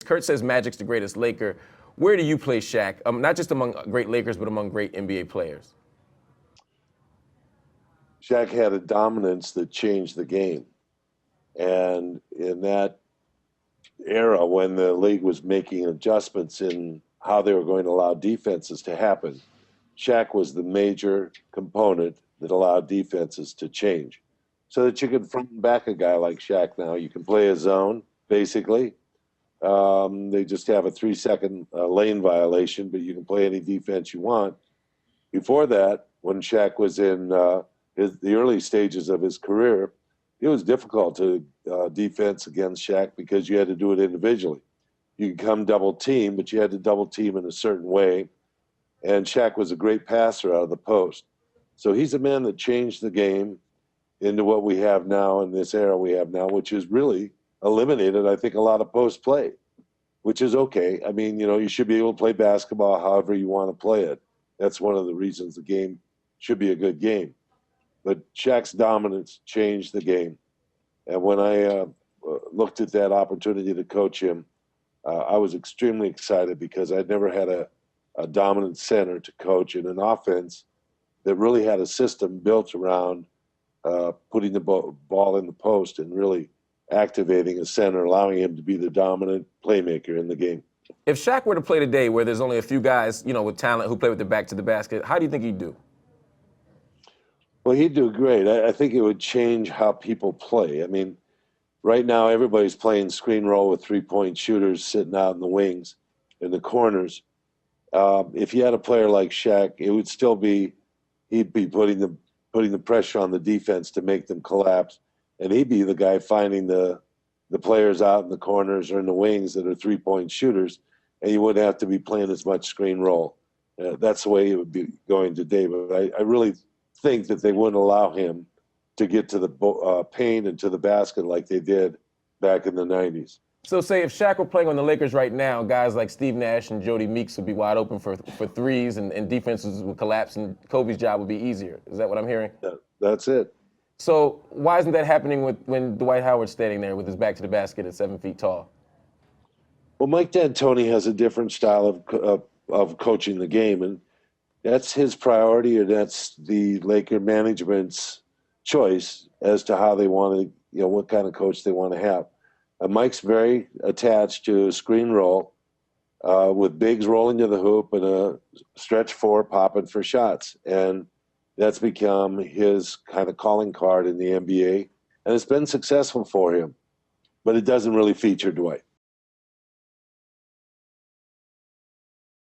Kurt says Magic's the greatest Laker. Where do you place Shaq? Not just among great Lakers, but among great NBA players. Shaq had a dominance that changed the game. And in that era, when the league was making adjustments in how they were going to allow defenses to happen, Shaq was the major component that allowed defenses to change. So that you can front and back a guy like Shaq now. You can play a zone, basically. They just have a 3-second lane violation, but you can play any defense you want. Before that, when Shaq was in the early stages of his career, it was difficult to defense against Shaq because you had to do it individually. You could come double team, but you had to double team in a certain way. And Shaq was a great passer out of the post. So he's a man that changed the game into what we have now in this era we have now, which is really eliminated, I think, a lot of post play, which is okay. I mean, you know, you should be able to play basketball however you want to play it. That's one of the reasons the game should be a good game. But Shaq's dominance changed the game. And when I looked at that opportunity to coach him, I was extremely excited because I'd never had a dominant center to coach in an offense that really had a system built around putting the ball in the post and really activating a center, allowing him to be the dominant playmaker in the game. If Shaq were to play today where there's only a few guys, you know, with talent who play with their back to the basket, how do you think he'd do? Well, he'd do great. I think it would change how people play. I mean, right now everybody's playing screen roll with three-point shooters sitting out in the wings, in the corners. If you had a player like Shaq, it would still be, he'd be putting the pressure on the defense to make them collapse, and he'd be the guy finding the players out in the corners or in the wings that are three-point shooters, and you wouldn't have to be playing as much screen roll. That's the way it would be going today. But I really think that they wouldn't allow him to get to the paint and to the basket like they did back in the 90s. So say if Shaq were playing on the Lakers right now, guys like Steve Nash and Jody Meeks would be wide open for threes and defenses would collapse and Kobe's job would be easier. Is that what I'm hearing? That's it. So why isn't that happening when Dwight Howard's standing there with his back to the basket at 7 feet tall? Well, Mike D'Antoni has a different style of coaching the game, and that's his priority, and that's the Laker management's choice as to how they want to, you know, what kind of coach they want to have. Mike's very attached to screen roll with bigs rolling to the hoop and a stretch four popping for shots. And that's become his kind of calling card in the NBA. And it's been successful for him, but it doesn't really feature Dwight.